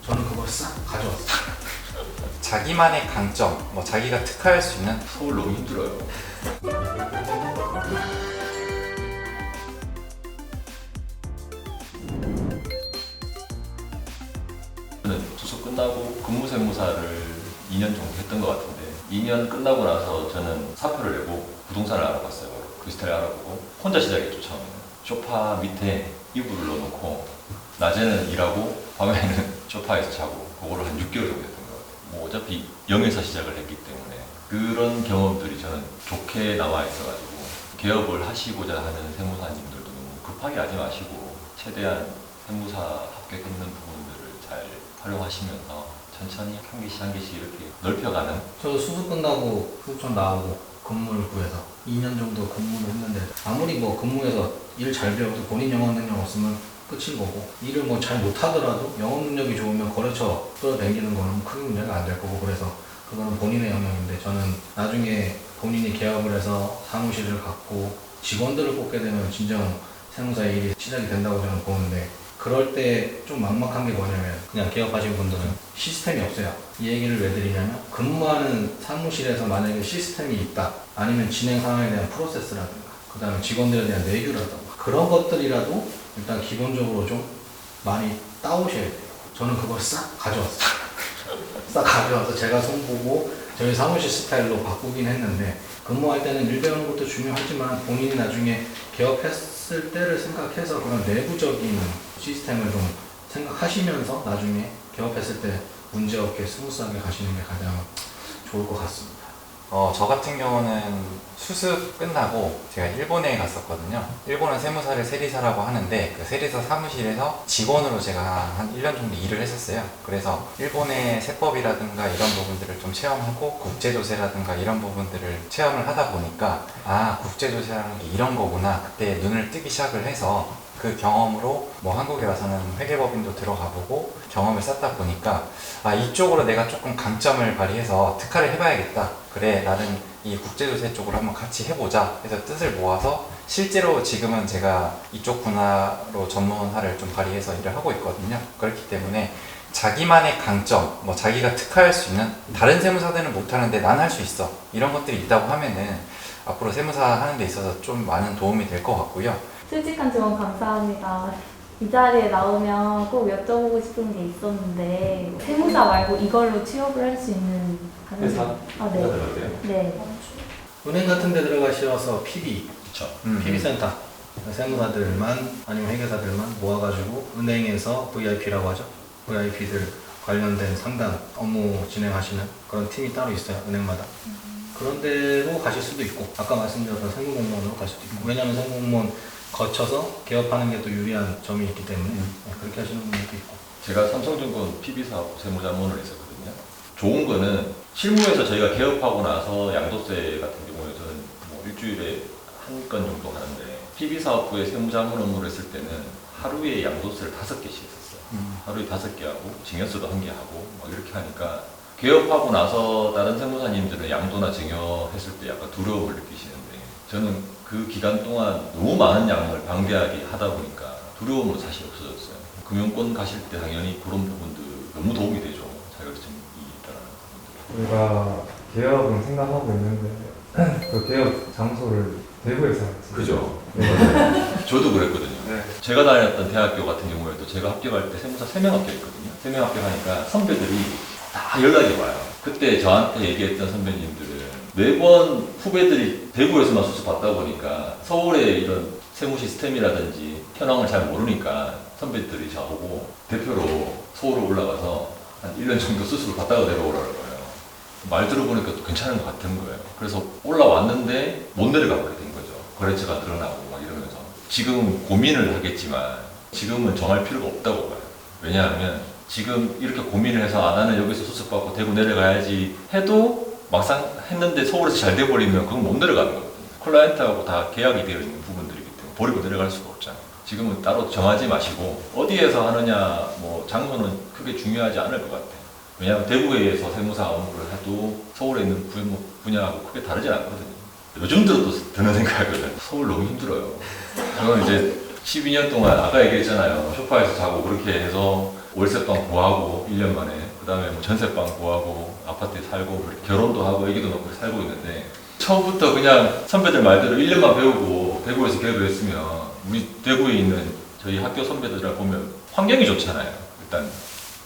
저는 그걸 싹 가져왔어요. 자기만의 강점, 뭐 자기가 특화할 수 있는 서울 너무 힘들어요. 저는 수습 끝나고 근무 세무사를 2년 정도 했던 것 같은데 2년 끝나고 나서 저는 사표를 내고 부동산을 알아봤어요. 그 스타일 알아보고 혼자 시작했죠. 처음에는 소파 밑에 이불을 넣어놓고 낮에는 일하고 밤에는 소파에서 자고 그거를 한 6개월 정도 했던 것 같아요. 뭐 어차피 0에서 시작을 했기 때문에 그런 경험들이 저는 좋게 남아있어가지고 개업을 하시고자 하는 세무사님들도 너무 급하게 하지 마시고 최대한 세무사 합격했는 부분들을 잘 활용하시면서 천천히 한 개씩 한 개씩 이렇게 넓혀가는. 저도 수습 끝나고 수습천 나오고 근무를 구해서 2년 정도 근무를 했는데 아무리 뭐 근무해서 일 잘 배워도 본인 영어 능력 없으면 끝인 거고 일을 뭐 잘 못하더라도 영어 능력이 좋으면 거래처 끌어당기는 거는 크게 문제가 안 될 거고 그래서 그거는 본인의 영역인데 저는 나중에 본인이 개업을 해서 사무실을 갖고 직원들을 뽑게 되면 진정 세무사의 일이 시작이 된다고 저는 보는데 그럴 때 좀 막막한 게 뭐냐면 그냥 개업하신 분들은 시스템이 없어요. 이 얘기를 왜 드리냐면 근무하는 사무실에서 만약에 시스템이 있다 아니면 진행 상황에 대한 프로세스라든가 그 다음에 직원들에 대한 내규라든가 그런 것들이라도 일단 기본적으로 좀 많이 따오셔야 돼요. 저는 그걸 싹 가져왔어요. 싹 가져와서 제가 손보고 저희 사무실 스타일로 바꾸긴 했는데 근무할 때는 일 배우는 것도 중요하지만 본인이 나중에 개업했을 때를 생각해서 그런 내부적인 시스템을 좀 생각하시면서 나중에 개업했을 때 문제없게 스무스하게 가시는 게 가장 좋을 것 같습니다. 저 같은 경우는 수습 끝나고 제가 일본에 갔었거든요. 일본은 세무사를 세리사라고 하는데 그 세리사 사무실에서 직원으로 제가 한 1년 정도 일을 했었어요. 그래서 일본의 세법이라든가 이런 부분들을 좀 체험하고 국제조세라든가 이런 부분들을 체험을 하다 보니까 아, 국제조세라는 게 이런 거구나. 그때 눈을 뜨기 시작을 해서 그 경험으로 뭐 한국에 와서는 회계법인도 들어가 보고 경험을 쌓다 보니까 아, 이쪽으로 내가 조금 강점을 발휘해서 특화를 해봐야겠다. 그래, 나는 이 국제조세 쪽으로 한번 같이 해보자 해서 뜻을 모아서 실제로 지금은 제가 이쪽 분야로 전문화를 좀 발휘해서 일을 하고 있거든요. 그렇기 때문에 자기만의 강점, 뭐 자기가 특화할 수 있는 다른 세무사들은 못하는데 난 할 수 있어 이런 것들이 있다고 하면은 앞으로 세무사 하는 데 있어서 좀 많은 도움이 될 것 같고요. 솔직한 조언 감사합니다. 이 자리에 나오면 꼭 여쭤보고 싶은 게 있었는데 세무사 말고 이걸로 취업을 할 수 있는 다른 회사? 아, 네. 어때요? 네. 은행 같은 데 들어가셔서 PB, 그렇죠. PB센터 세무사들만 아니면 회계사들만 모아가지고 은행에서 VIP라고 하죠. VIP들 관련된 상담 업무 진행하시는 그런 팀이 따로 있어요. 은행마다. 그런 데로 가실 수도 있고 아까 말씀드렸던 세무공무원으로 갈 수도 있고 왜냐하면 세무공무원 거쳐서 개업하는 게 또 유리한 점이 있기 때문에 그렇게 하시는 분들도 있고 제가 삼성증권 PB사업 세무자문을 했었거든요. 좋은 거는 실무에서 저희가 개업하고 나서 양도세 같은 경우에 저는 뭐 일주일에 한 건 정도 하는데 PB사업부에 세무자문 업무를 했을 때는 하루에 양도세를 5개씩 했었어요. 하루에 5개 하고 증여세도 1개 하고 막 이렇게 하니까 개업하고 나서 다른 세무사님들은 양도나 증여했을 때 약간 두려움을 느끼시는데 저는 그 기간 동안 너무 많은 양을 방대하게 하다 보니까 두려움은 사실 없어졌어요. 금융권 가실 때 당연히 그런 부분들 너무 도움이 되죠. 자격증이 있다는 부분들. 우리가 개업은 생각하고 있는데 그 개업 장소를 대구에서 했지. 그죠? 네. 저도 그랬거든요. 네. 제가 다녔던 대학교 같은 경우에도 제가 합격할 때 세무사 3명 합격했거든요. 3명 합격하니까 선배들이 다 연락이 와요. 그때 저한테 얘기했던 선배님들은 매번 후배들이 대구에서만 수습 받다 보니까 서울의 이런 세무 시스템이라든지 현황을 잘 모르니까 선배들이 저보고 대표로 서울로 올라가서 한 1년 정도 수습을 받다가 내려오라는 거예요. 말 들어보니까 또 괜찮은 것 같은 거예요. 그래서 올라왔는데 못 내려가게 된 거죠. 거래처가 늘어나고 막 이러면서. 지금 고민을 하겠지만 지금은 정할 필요가 없다고 봐요. 왜냐하면 지금 이렇게 고민을 해서 아, 나는 여기서 수습받고 대구 내려가야지 해도 막상 했는데 서울에서 잘 돼버리면 그건 못 내려가는 거거든요. 클라이언트하고 다 계약이 되어 있는 부분들이기 때문에 버리고 내려갈 수가 없잖아요. 지금은 따로 정하지 마시고 어디에서 하느냐 뭐 장소는 크게 중요하지 않을 것 같아요. 왜냐하면 대구에서 세무사 업무를 해도 서울에 있는 분야하고 크게 다르지 않거든요. 요즘 들어도 드는 생각은 서울 너무 힘들어요. 저는 이제 12년 동안 아까 얘기했잖아요. 소파에서 자고 그렇게 해서 월세방 구하고 1년 만에 그 다음에 뭐 전세방 구하고 아파트에 살고 결혼도 하고 애기도 낳고 살고 있는데 처음부터 그냥 선배들 말대로 1년만 배우고 대구에서 개업했으면 우리 대구에 있는 저희 학교 선배들이랑 보면 환경이 좋잖아요. 일단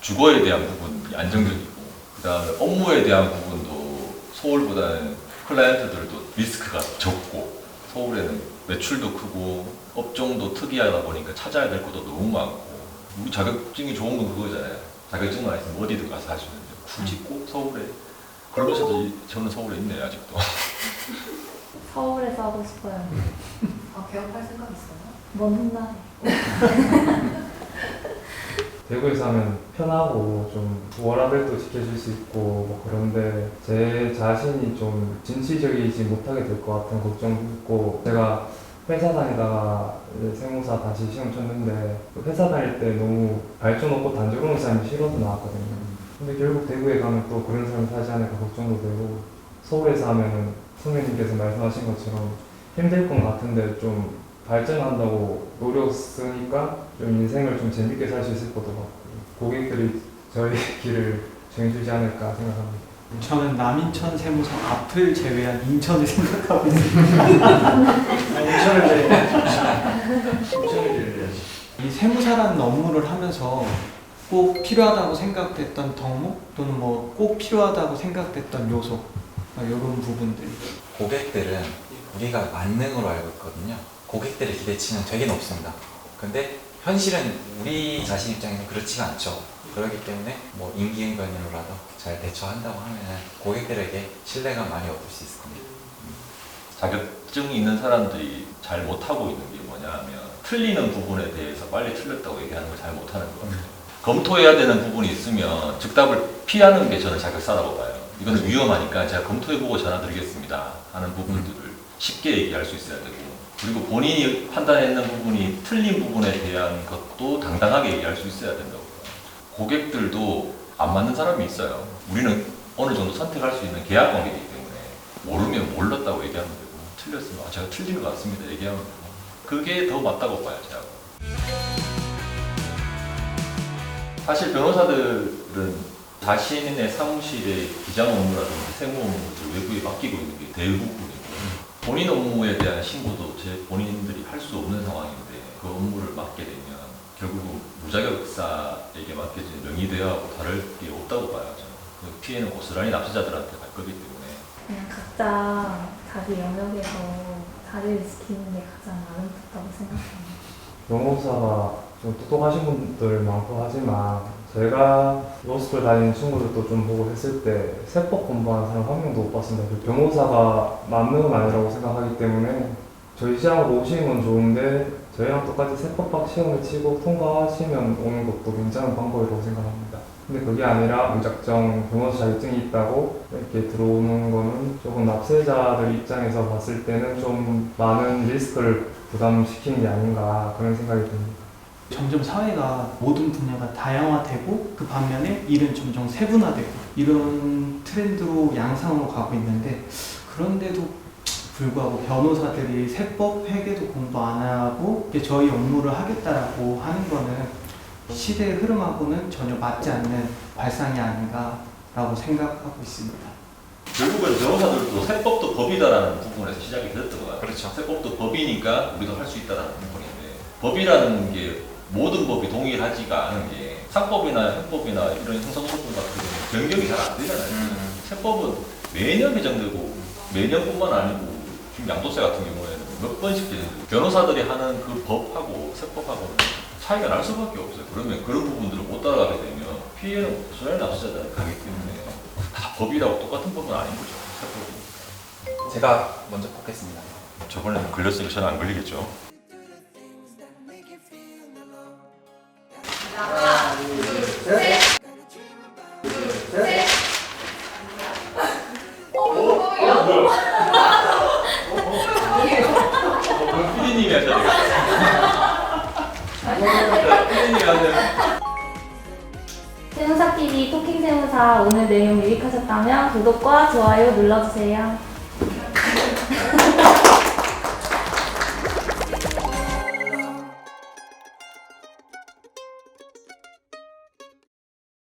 주거에 대한 부분이 안정적이고 그 다음에 업무에 대한 부분도 서울보다는 클라이언트들도 리스크가 적고 서울에는 매출도 크고 업종도 특이하다 보니까 찾아야 될 것도 너무 많고 우리 자격증이 좋은 건 그거잖아요. 자격증만 있으면 어디든 가서 할 수 있는데 굳이 꼭 서울에 그러면서도 저는 서울에 있네요 아직도. 서울에서 하고 싶어요. 개업할 생각 있어요? 먼 훗날에. 대구에서 하면 편하고 좀 워라밸도 지켜줄 수 있고 뭐 그런데 제 자신이 좀 진취적이지 못하게 될 것 같은 걱정도 있고 제가 회사 다니다가 이제 세무사 다시 시험 쳤는데 회사 다닐 때 너무 발전 없고 단조로운 삶이 싫어서 나왔거든요. 근데 결국 대구에 가면 또 그런 삶을 사지 않을까 걱정도 되고 서울에서 하면은 선배님께서 말씀하신 것처럼 힘들 것 같은데 좀 발전한다고 노력 쓰니까 좀 인생을 좀 재밌게 살 수 있을 것도 같고 고객들이 저희 길을 정해주지 않을까 생각합니다. 저는 남인천 세무서 앞을 제외한 인천을 생각하고 있습니다. 인천을 제외해야지. 이 세무사라는 업무를 하면서 꼭 필요하다고 생각됐던 덕목 또는 뭐 꼭 필요하다고 생각됐던 요소 이런 부분들. 고객들은 우리가 만능으로 알고 있거든요. 고객들의 기대치는 되게 높습니다. 근데 현실은 우리 자신 입장에는 그렇지가 않죠. 그렇기 때문에 뭐 임기응변으로라도 잘 대처한다고 하면 고객들에게 신뢰가 많이 얻을 수 있을 겁니다. 자격증이 있는 사람들이 잘 못하고 있는 게 뭐냐 하면 틀리는 부분에 대해서 빨리 틀렸다고 얘기하는 걸 잘 못하는 것 같아요. 검토해야 되는 부분이 있으면 즉답을 피하는 게 저는 자격사라고 봐요. 이거는 위험하니까 제가 검토해보고 전화드리겠습니다 하는 부분들을 쉽게 얘기할 수 있어야 되고 그리고 본인이 판단했는 부분이 틀린 부분에 대한 것도 당당하게 얘기할 수 있어야 된다고 봐요. 고객들도 안 맞는 사람이 있어요. 우리는 어느 정도 선택할 수 있는 계약 관계이기 때문에 모르면 몰랐다고 얘기하면 되고 틀렸으면 아, 제가 틀린 것 같습니다 얘기하면 되고 그게 더 맞다고 봐요 제가. 사실 변호사들은 자신의 사무실의 기장 업무라든지 세무 업무를 외부에 맡기고 있는 게 대부분이고 본인 업무에 대한 신고도 본인들이 할 수 없는 상황인데 그 업무를 맡게 되면 결국은 무자격사에게 맡겨진 명의대여하고 다를 게 없다고 봐요. 저는. 그 피해는 고스란히 납세자들한테 갈 거기 때문에 그냥 각자 자기 영역에서 자리를 지키는 게 가장 아름답다고 생각합니다. 변호사가 좀 똑똑하신 분들 많고 하지만 제가 로스쿨 다니는 친구들도 좀 보고 했을 때 세법 공부하는 사람 한 명도 못 봤습니다. 그 변호사가 만능은 아니라고 생각하기 때문에 저희 시장으로 오시는 건 좋은데 저희랑 똑같이 세법학 시험을 치고 통과하시면 오는 것도 괜찮은 방법이라고 생각합니다. 근데 그게 아니라 무작정 변호사 자격증이 있다고 이렇게 들어오는 거는 조금 납세자들 입장에서 봤을 때는 좀 많은 리스크를 부담시키는 게 아닌가 그런 생각이 듭니다. 점점 사회가 모든 분야가 다양화되고 그 반면에 일은 점점 세분화되고 이런 트렌드로 양상으로 가고 있는데 그런데도 불구하고 변호사들이 세법 회계도 공부 안 하고 저희 업무를 하겠다라고 하는 거는 시대의 흐름하고는 전혀 맞지 않는 발상이 아닌가라고 생각하고 있습니다. 결국은 변호사들도 세법도 법이다라는 부분에서 시작이 됐던 것 같아요. 그렇죠. 세법도 법이니까 우리도 할 수 있다라는 부분인데 법이라는 게 모든 법이 동일하지가 않은 게 상법이나 형법이나 이런 형사소송법 같은 경우는 변경이 잘 안 되잖아요. 세법은 매년 개정되고 매년뿐만 아니고 지금 양도세 같은 경우에는 몇 번씩 개정되고 변호사들이 하는 그 법하고 세법하고는 차이가 날 수밖에 없어요. 그러면 그런 부분들을 못 따라가게 되면 피해는 고스란히 납세자들이 가기 때문에 다 법이라고 똑같은 법은 아닌 거죠. 세법이니까. 제가 먼저 뽑겠습니다. 저번에는 걸렸으니까 저는 안 걸리겠죠. 그럼 PD님이 하셔야 되겠다. PD님이 하셔야 세무사TV 토킹 세무사 오늘 내용 유익하셨다면 구독과 좋아요 눌러주세요.